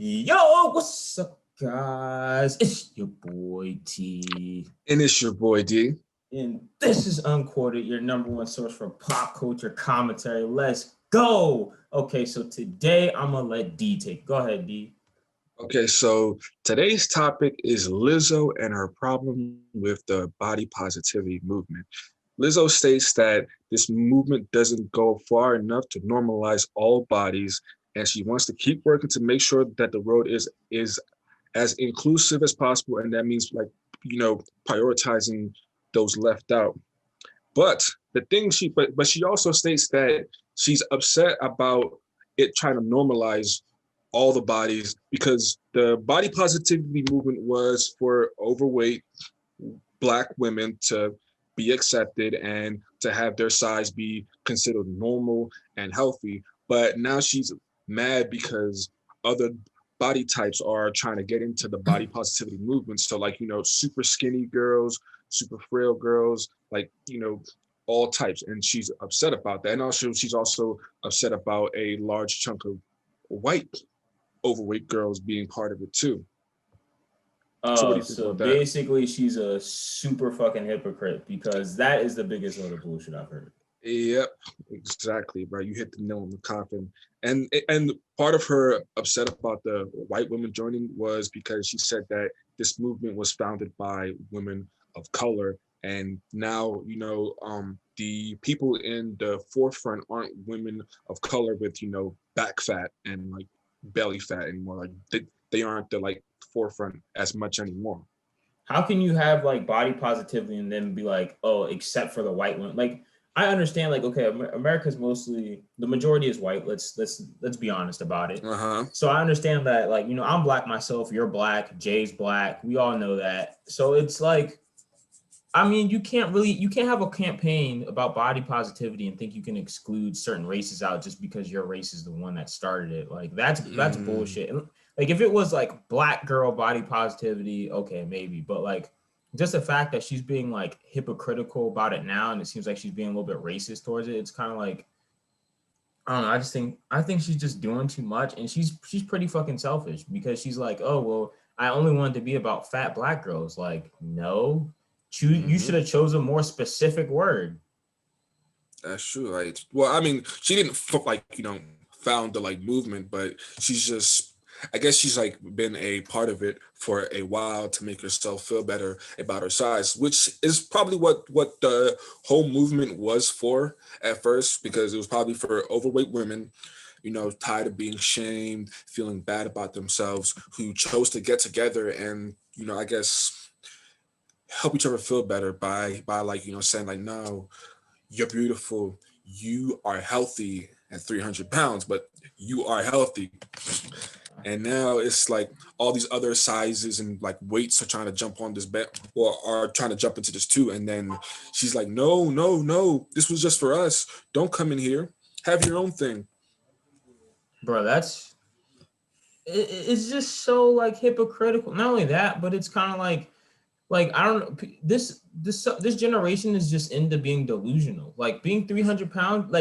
Yo, what's up, guys? It's your boy T. And it's your boy D. And this is Unquoted, your number one source for pop culture commentary. Let's go. Okay, so today I'm going to let D take. Go ahead, D. Okay, so today's topic is Lizzo and her problem with the body positivity movement. Lizzo states that this movement doesn't go far enough to normalize all bodies, and she wants to keep working to make sure that the road is as inclusive as possible, and that means prioritizing those left out. But but she also states that she's upset about it trying to normalize all the bodies because the body positivity movement was for overweight Black women to be accepted and to have their size be considered normal and healthy. But now she's mad because other body types are trying to get into the body positivity movement. So, super skinny girls, super frail girls, all types. And she's upset about that. And also, she's also upset about a large chunk of white overweight girls being part of it too. So what do you think about that? Basically she's a super fucking hypocrite because that is the biggest load of bullshit I've heard. Yep, exactly, bro. You hit the nail on the coffin. And part of her upset about the white women joining was because she said that this movement was founded by women of color, and now the people in the forefront aren't women of color with back fat and like belly fat anymore. Like they aren't the forefront as much anymore. How can you have body positivity and then be like, oh, except for the white one? Like, I understand, okay, America's mostly, the majority is white. Let's be honest about it. So I understand that, I'm Black myself, you're Black, Jay's Black, we all know that. So it's you can't have a campaign about body positivity and think you can exclude certain races out just because your race is the one that started it. That's bullshit. And if it was Black girl body positivity, okay, maybe, but just the fact that she's being hypocritical about it now, and it seems like she's being a little bit racist towards it. It's kind of I don't know. I think she's just doing too much, and she's pretty fucking selfish because she's like, oh well, I only wanted to be about fat Black girls. No, you should have chosen a more specific word. That's true. She didn't found the movement, but she's just. I guess she's been a part of it for a while to make herself feel better about her size, which is probably what the whole movement was for at first, because it was probably for overweight women, tired of being shamed, feeling bad about themselves, who chose to get together and, I guess help each other feel better by saying no, you're beautiful, you are healthy at 300 pounds, but you are healthy. And now it's all these other sizes and weights are trying to jump on this bed or are trying to jump into this too. And then she's like, no, this was just for us. Don't come in here. Have your own thing. Bro, it's just so hypocritical. Not only that, but it's kind of I don't know. This generation is just into being delusional. Being 300 pounds.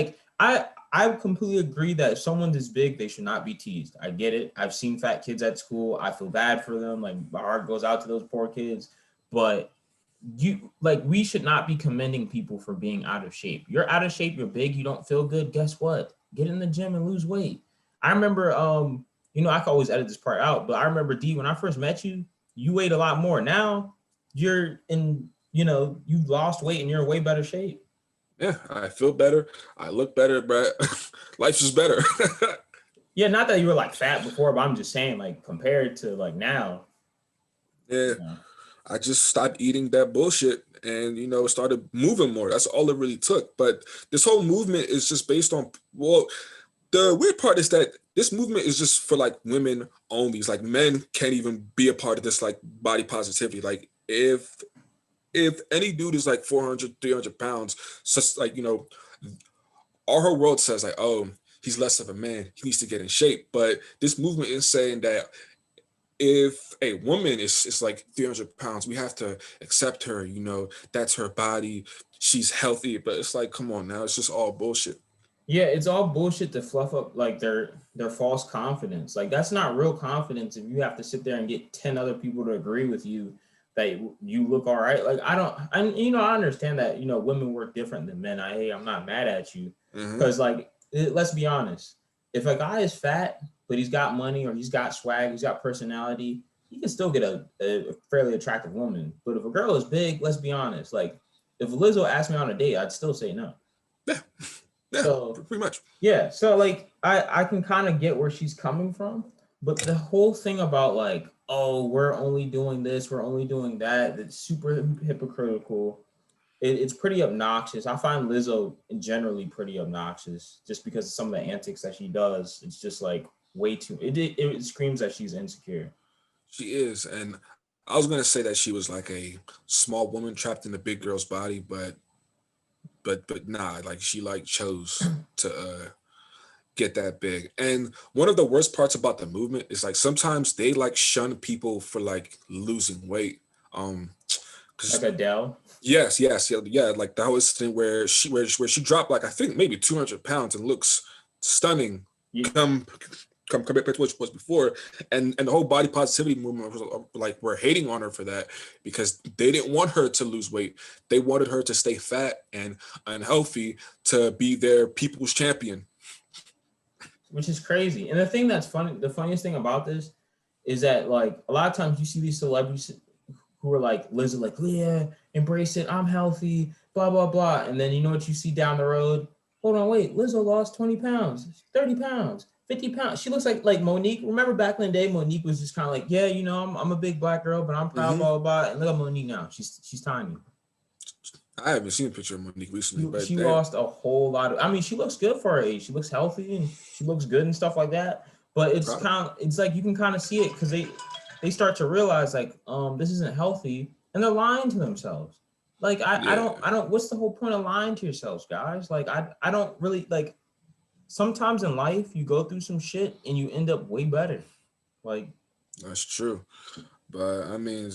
I completely agree that if someone this big, they should not be teased. I get it. I've seen fat kids at school. I feel bad for them. My heart goes out to those poor kids. But we should not be commending people for being out of shape. You're out of shape. You're big. You don't feel good. Guess what? Get in the gym and lose weight. I remember, I can always edit this part out, but I remember D, when I first met you, you weighed a lot more. Now you've lost weight and you're in way better shape. Yeah, I feel better. I look better, bro. Life is better. Yeah, not that you were fat before, but I'm just saying compared to now. Yeah, I just stopped eating that bullshit and started moving more. That's all it really took. But this whole movement is just based on the weird part is that this movement is just for women only. It's men can't even be a part of this body positivity. If any dude is 400, 300 pounds, just our whole world says oh, he's less of a man, he needs to get in shape. But this movement is saying that if a woman is 300 pounds, we have to accept her, that's her body, she's healthy. But it's come on now, it's just all bullshit. Yeah, it's all bullshit to fluff up like their false confidence. Like that's not real confidence if you have to sit there and get 10 other people to agree with you that you look all right. Like I don't I understand that, women work different than men. I'm not mad at you Mm-hmm. cuz let's be honest. If a guy is fat but he's got money or he's got swag, he's got personality, he can still get a fairly attractive woman. But if a girl is big, let's be honest. Like if Lizzo asked me on a date, I'd still say no. Yeah, yeah, So pretty much. yeah, so I can kind of get where she's coming from, but the whole thing about like, oh, we're only doing this, we're only doing that, that's super hypocritical. It's pretty obnoxious. I find Lizzo generally pretty obnoxious just because of some of the antics that she does. It's just like way too. It screams that she's insecure. She is, and I was gonna say that she was like a small woman trapped in a big girl's body, but nah, like she like chose to get that big. And one of the worst parts about the movement is like sometimes they like shun people for like losing weight. Like Because Adele. yes, yeah, yeah, like that was thing where she dropped like I think maybe 200 pounds and looks stunning. Yeah, Come compared to what she was before, and the whole body positivity movement was like we're hating on her for that because they didn't want her to lose weight. They wanted her to stay fat and unhealthy to be their people's champion. which is crazy. And the thing that's funny, the funniest thing about this is that like a lot of times you see these celebrities who are like Lizzo, like, yeah, embrace it, I'm healthy, blah, blah, blah. And then you know what you see down the road? Hold on, wait, Lizzo lost 20 pounds, 30 pounds, 50 pounds. She looks like Monique. Remember back in the day, Monique was just kind of like, yeah, I'm a big black girl, but I'm proud, Hmm. blah, blah, blah. And look at Monique now. She's tiny. I haven't seen a picture of Monique recently, but She damn, lost a whole lot of. I mean, she looks good for her age. She looks healthy and she looks good and stuff like that. But proud of her. it's like you can kind of see it because they start to realize like this isn't healthy and they're lying to themselves. Like Yeah, I don't. What's the whole point of lying to yourselves, guys? Like I don't really like. Sometimes in life you go through some shit and you end up way better. Like that's true. But I mean,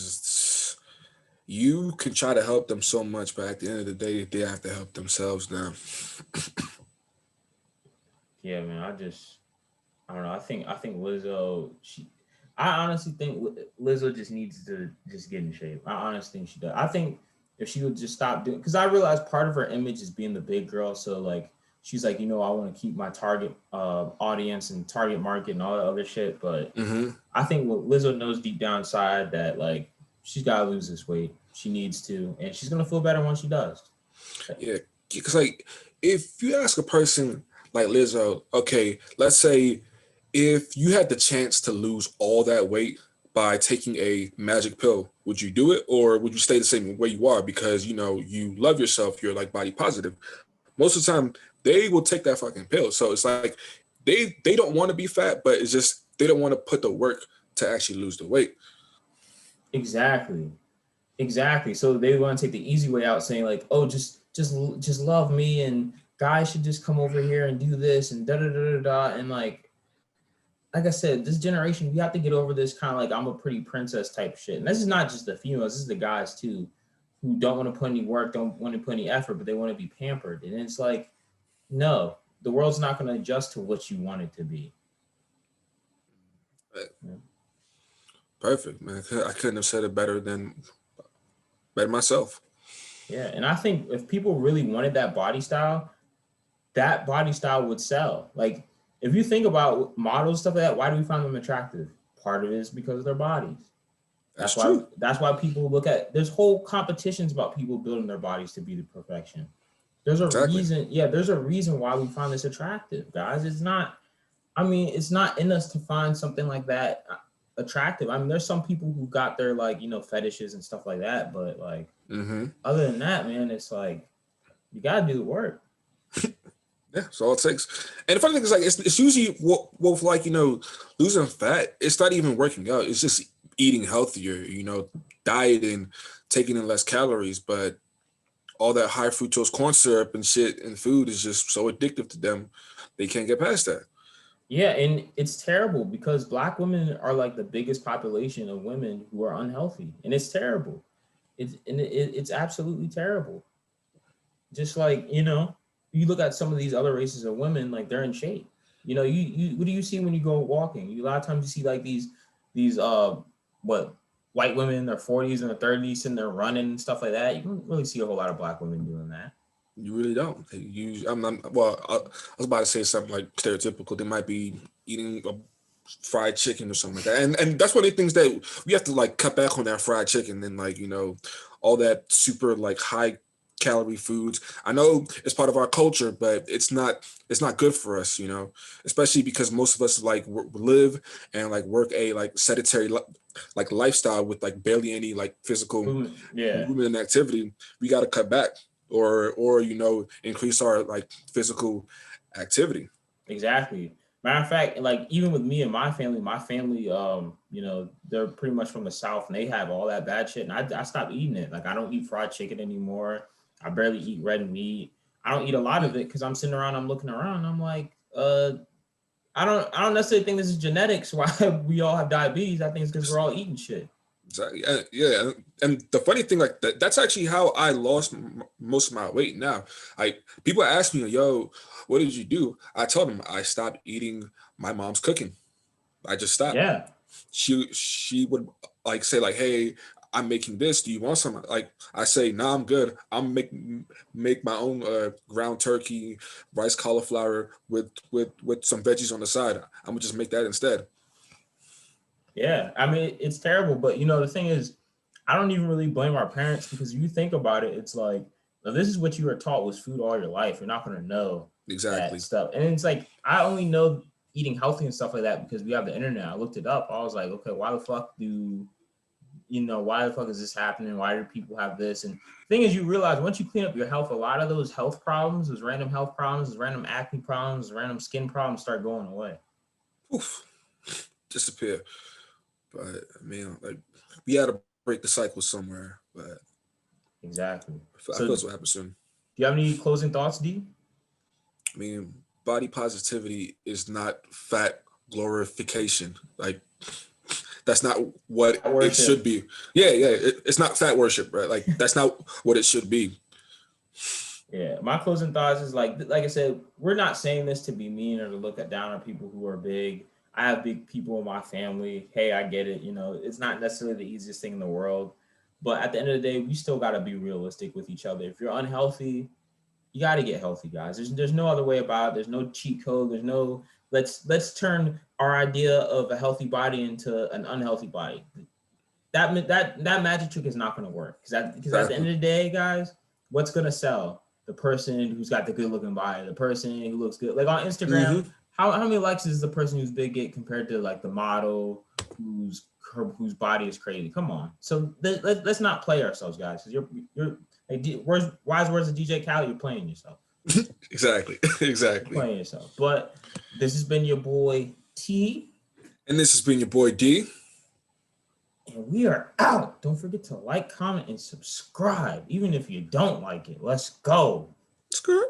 you can try to help them so much, but at the end of the day, they have to help themselves now. yeah, man. I don't know. I think Lizzo. I honestly think Lizzo just needs to just get in shape. I honestly think she does. I think if she would just stop doing, because I realize part of her image is being the big girl. So like she's like, I want to keep my target audience and target market and all that other shit. But Hmm. I think what Lizzo knows deep down inside that like she's got to lose this weight. She needs to, and she's gonna feel better once she does. Yeah, because like if you ask a person like Lizzo, okay, let's say if you had the chance to lose all that weight by taking a magic pill, would you do it or would you stay the same way you are because you love yourself, you're like body positive? Most of the time, they will take that fucking pill. So it's like they don't want to be fat, but it's just they don't want to put the work to actually lose the weight. Exactly. Exactly. So they want to take the easy way out, saying like, "Oh, just love me, and guys should just come over here and do this and da da da da da." And like I said, this generation, we have to get over this kind of like I'm a pretty princess type shit. And this is not just the females; this is the guys too, who don't want to put any work, don't want to put any effort, but they want to be pampered. And it's like, no, the world's not going to adjust to what you want it to be. Yeah. Perfect, man. I couldn't have said it better myself. Yeah, and I think if people really wanted that body style would sell. Like if you think about models stuff like that, why do we find them attractive? Part of it is because of their bodies. That's true. That's why people look at there's whole competitions about people building their bodies to be the perfection. There's a Exactly. reason, yeah, there's a reason why we find this attractive, guys. It's not I mean, it's not in us to find something like that attractive. I mean, there's some people who got their like, fetishes and stuff like that, but like Hmm. other than that, man, it's like you gotta do the work. Yeah, that's all it takes. And the funny thing is, like, it's usually with like losing fat. It's not even working out. It's just eating healthier. Dieting, taking in less calories. But all that high fructose corn syrup and shit and food is just so addictive to them. They can't get past that. Yeah, and it's terrible because black women are like the biggest population of women who are unhealthy, and it's terrible. It's absolutely terrible. Just like you look at some of these other races of women, like they're in shape. You know, you what do you see when you go walking? A lot of times you see like these what white women in their 40s and their 30s and they're running and stuff like that. You don't really see a whole lot of black women doing that. You really don't. Well, I was about to say something like stereotypical. They might be eating a fried chicken or something like that, and that's one of the things that we have to like cut back on, that fried chicken and like, you know, all that super like high calorie foods. I know it's part of our culture, but it's not good for us, you know, especially because most of us like live and like work a like sedentary like lifestyle with like barely any like physical movement and activity. We got to cut back or you know, increase our like physical activity. Exactly. Matter of fact, like even with me and my family, you know, they're pretty much from the South and they have all that bad shit. And I stopped eating it. Like I don't eat fried chicken anymore. I barely eat red meat. I don't eat a lot of it because I'm sitting around, I'm looking around, I'm like, I don't necessarily think this is genetics why we all have diabetes. I think it's because we're all eating shit. Exactly. Yeah, and the funny thing, like that's actually how I lost most of my weight. Now, like people ask me, "Yo, what did you do?" I told them I stopped eating my mom's cooking. I just stopped. Yeah. She would like say like, "Hey, I'm making this. Do you want some?" Like I say, "Nah, I'm good. I'm make my own ground turkey, rice cauliflower with some veggies on the side. I'm gonna just make that instead." Yeah, I mean it's terrible, but you know the thing is, I don't even really blame our parents because if you think about it, it's like now, this is what you were taught was food all your life. You're not gonna know that Exactly. stuff, and it's like I only know eating healthy and stuff like that because we have the internet. I looked it up. I was like, okay, why the fuck is this happening? Why do people have this? And the thing is, you realize once you clean up your health, a lot of those health problems, those random health problems, those random acne problems, those random skin problems start going away. Oof, disappear. But I mean, like we had to break the cycle somewhere. But Exactly. I feel So, this will happen soon. do you have any closing thoughts, D? I mean, body positivity is not fat glorification. Like that's not what it should Worship. be. Yeah, it's not fat worship, right? Like that's not what it should be. Yeah, my closing thoughts is like I said, we're not saying this to be mean or to look at down on people who are big. I have big people in my family. Hey, I get it. You know, it's not necessarily the easiest thing in the world, but at the end of the day, we still got to be realistic with each other. If you're unhealthy, you got to get healthy, guys. There's no other way about it. There's no cheat code. There's no let's turn our idea of a healthy body into an unhealthy body. That magic trick is not going to work because at the end of the day, guys, what's going to sell? The person who's got the good looking body, the person who looks good. Like on Instagram, how many likes is the person who's big get compared to like the model whose body is crazy? Come on. So let's not play ourselves, guys. Because you're like, wise words of DJ Khaled, you're playing yourself. Exactly. You're playing yourself. But this has been your boy T. And this has been your boy D. And we are out. Don't forget to like, comment, and subscribe. Even if you don't like it. Let's go. Skirt.